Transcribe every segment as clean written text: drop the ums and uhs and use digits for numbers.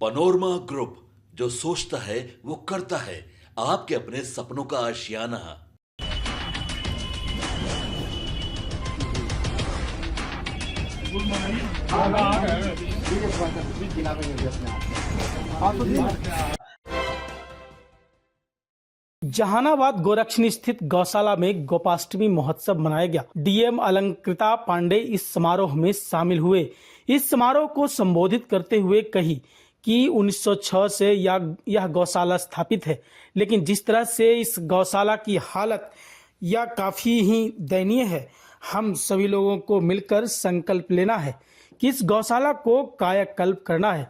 Panorama group, जो सोचता है वो करता है। आपके अपने सपनों का आशियाना। जहानाबाद गोरक्षणी स्थित गौशाला में गोपाष्टमी महोत्सव मनाया गया। डीएम अलंकृता पांडे इस समारोह में शामिल हुए। इस समारोह को संबोधित करते हुए कही कि 1906 से यह गौशाला स्थापित है, लेकिन जिस तरह से इस गौशाला की हालत यह काफ़ी ही दयनीय है। हम सभी लोगों को मिलकर संकल्प लेना है कि इस गौशाला को कायाकल्प करना है।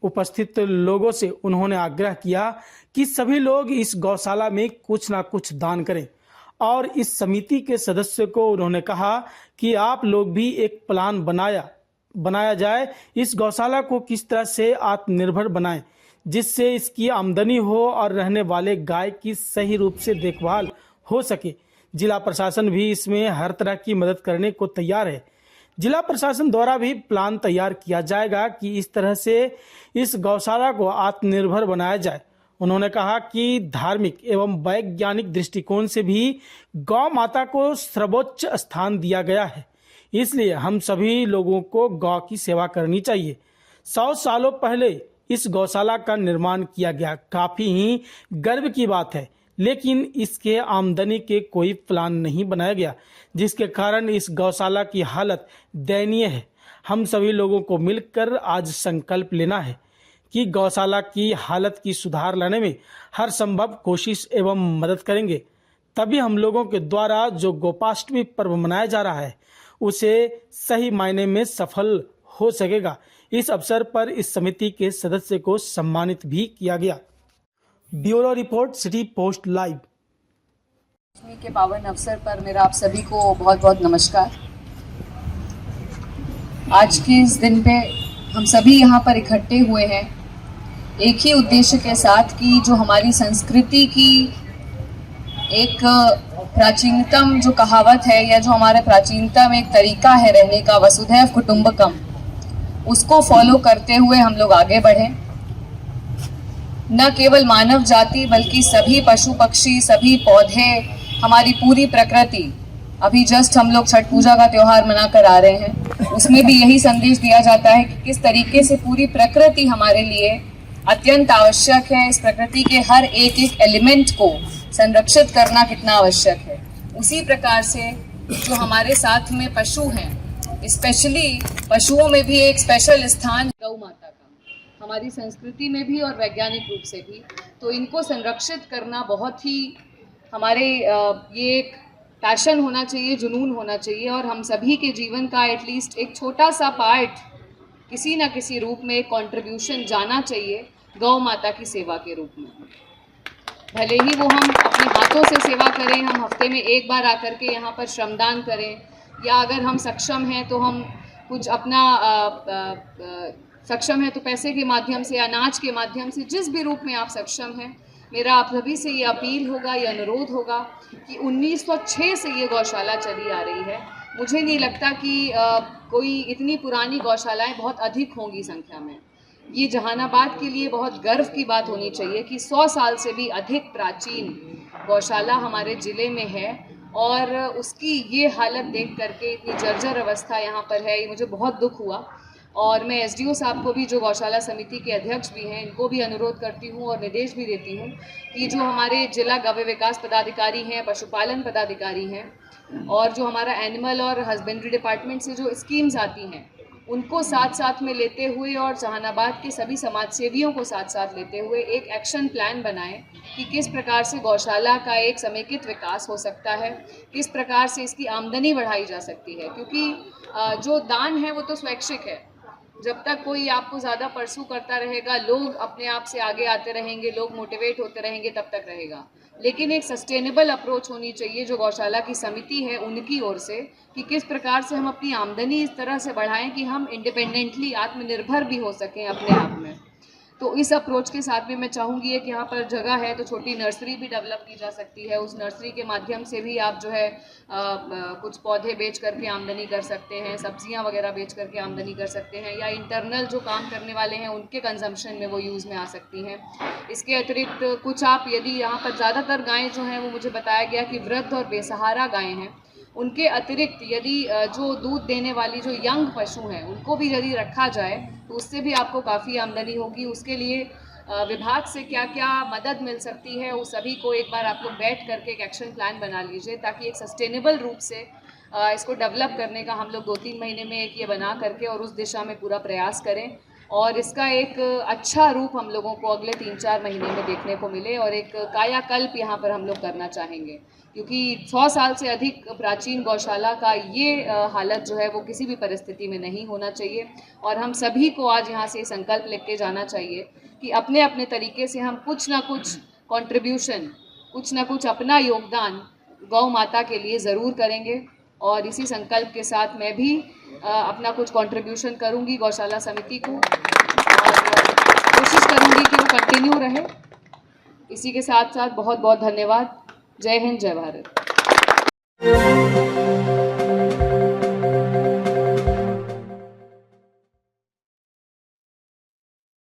उपस्थित लोगों से उन्होंने आग्रह किया कि सभी लोग इस गौशाला में कुछ ना कुछ दान करें और इस समिति के सदस्य को उन्होंने कहा कि आप लोग भी एक प्लान बनाया जाए, इस गौशाला को किस तरह से आत्मनिर्भर बनाएं जिससे इसकी आमदनी हो और रहने वाले गाय की सही रूप से देखभाल हो सके। जिला प्रशासन भी इसमें हर तरह की मदद करने को तैयार है। जिला प्रशासन द्वारा भी प्लान तैयार किया जाएगा कि इस तरह से इस गौशाला को आत्मनिर्भर बनाया जाए। उन्होंने कहा कि धार्मिक एवं वैज्ञानिक दृष्टिकोण से भी गौ माता को सर्वोच्च स्थान दिया गया है, इसलिए हम सभी लोगों को गौ की सेवा करनी चाहिए। 100 सालों पहले इस गौशाला का निर्माण किया गया, काफ़ी ही गर्व की बात है, लेकिन इसके आमदनी के कोई प्लान नहीं बनाया गया, जिसके कारण इस गौशाला की हालत दयनीय है। हम सभी लोगों को मिलकर आज संकल्प लेना है कि गौशाला की हालत की सुधार लाने में हर संभव कोशिश एवं मदद करेंगे। तभी हम लोगों के द्वारा जो गोपाष्टमी पर्व मनाया जा रहा है उसे सही मायने में सफल हो सकेगा। इस अवसर पर इस समिति के सदस्य को सम्मानित भी किया गया। Bureau report, city post live. के पावन अवसर पर मेरा आप सभी को बहुत बहुत नमस्कार। आज के इस दिन पे हम सभी यहाँ पर इकट्ठे हुए हैं एक ही उद्देश्य के साथ कि जो हमारी संस्कृति की एक प्राचीनतम जो कहावत है या जो हमारे प्राचीनतम एक तरीका है रहने का, वसुधैव कुटुंबकम, उसको फॉलो करते हुए हम लोग आगे बढ़ें। न केवल मानव जाति बल्कि सभी पशु पक्षी, सभी पौधे, हमारी पूरी प्रकृति। अभी जस्ट हम लोग छठ पूजा का त्योहार मना कर आ रहे हैं, उसमें भी यही संदेश दिया जाता है कि किस तरीके से पूरी प्रकृति हमारे लिए अत्यंत आवश्यक है। इस प्रकृति के हर एक एक एलिमेंट को संरक्षित करना कितना आवश्यक है। उसी प्रकार से जो हमारे साथ में पशु हैं, स्पेशली पशुओं में भी एक स्पेशल स्थान गौ माता का, हमारी संस्कृति में भी और वैज्ञानिक रूप से भी। तो इनको संरक्षित करना बहुत ही हमारे ये एक पैशन होना चाहिए, जुनून होना चाहिए, और हम सभी के जीवन का एटलीस्ट एक छोटा सा पार्ट किसी न किसी रूप में एक कॉन्ट्रीब्यूशन जाना चाहिए गौ माता की सेवा के रूप में। भले ही वो हम अपने हाथों से सेवा करें, हम हफ्ते में एक बार आकर के यहाँ पर श्रमदान करें, या अगर हम सक्षम हैं तो हम कुछ अपना सक्षम है तो पैसे के माध्यम से, अनाज के माध्यम से, जिस भी रूप में आप सक्षम हैं, मेरा आप सभी से ये अपील होगा, ये अनुरोध होगा कि 1906 से ये गौशाला चली आ रही है। मुझे नहीं लगता कि कोई इतनी पुरानी गौशालाएं बहुत अधिक होंगी संख्या में। ये जहानाबाद के लिए बहुत गर्व की बात होनी चाहिए कि 100 साल से भी अधिक प्राचीन गौशाला हमारे ज़िले में है, और उसकी ये हालत देख करके, इतनी जर्जर अवस्था यहाँ पर है, ये मुझे बहुत दुख हुआ। और मैं एसडीओ साहब को भी, जो गौशाला समिति के अध्यक्ष भी हैं, इनको भी अनुरोध करती हूँ और निर्देश भी देती हूँ कि जो हमारे जिला गव्य विकास पदाधिकारी हैं, पशुपालन पदाधिकारी हैं, और जो हमारा एनिमल और हस्बेंड्री डिपार्टमेंट से जो स्कीम्स आती हैं, उनको साथ साथ में लेते हुए और जहानाबाद के सभी समाज सेवियों को साथ साथ लेते हुए एक एक्शन प्लान बनाएं कि किस प्रकार से गौशाला का एक समेकित विकास हो सकता है, किस प्रकार से इसकी आमदनी बढ़ाई जा सकती है। क्योंकि जो दान है वो तो स्वैच्छिक है। जब तक कोई आपको ज़्यादा परसू करता रहेगा, लोग अपने आप से आगे आते रहेंगे, लोग मोटिवेट होते रहेंगे, तब तक रहेगा। लेकिन एक सस्टेनेबल अप्रोच होनी चाहिए जो गौशाला की समिति है उनकी ओर से, कि किस प्रकार से हम अपनी आमदनी इस तरह से बढ़ाएं कि हम इंडिपेंडेंटली आत्मनिर्भर भी हो सकें अपने आप में। तो इस अप्रोच के साथ में मैं चाहूँगी कि यहाँ पर जगह है तो छोटी नर्सरी भी डेवलप की जा सकती है। उस नर्सरी के माध्यम से भी आप जो है कुछ पौधे बेच करके आमदनी कर सकते हैं, सब्जियाँ वगैरह बेच करके आमदनी कर सकते हैं, या इंटरनल जो काम करने वाले हैं उनके कंजम्पशन में वो यूज़ में आ सकती हैं। इसके अतिरिक्त कुछ आप यदि यहाँ पर ज़्यादातर गायें जो हैं वो मुझे बताया गया कि वृद्ध और बेसहारा गायें हैं, उनके अतिरिक्त यदि जो दूध देने वाली जो यंग पशु हैं उनको भी यदि रखा जाए तो उससे भी आपको काफ़ी आमदनी होगी। उसके लिए विभाग से क्या क्या मदद मिल सकती है उस सभी को एक बार आप लोग बैठ करके एक एक्शन प्लान बना लीजिए, ताकि एक सस्टेनेबल रूप से इसको डेवलप करने का हम लोग 2-3 महीने में एक ये बना करके और उस दिशा में पूरा प्रयास करें और इसका एक अच्छा रूप हम लोगों को अगले 3-4 महीने में देखने को मिले और एक कायाकल्प यहाँ पर हम लोग करना चाहेंगे, क्योंकि 100 साल से अधिक प्राचीन गौशाला का ये हालत जो है वो किसी भी परिस्थिति में नहीं होना चाहिए। और हम सभी को आज यहाँ से संकल्प लेके जाना चाहिए कि अपने अपने तरीके से हम कुछ ना कुछ कंट्रीब्यूशन, कुछ ना कुछ अपना योगदान गौ माता के लिए ज़रूर करेंगे। और इसी संकल्प के साथ मैं भी अपना कुछ कंट्रीब्यूशन करूँगी गौशाला समिति को और कोशिश करूँगी कि वो कंटिन्यू रहे। इसी के साथ साथ बहुत बहुत धन्यवाद। जय हिंद, जय भारत।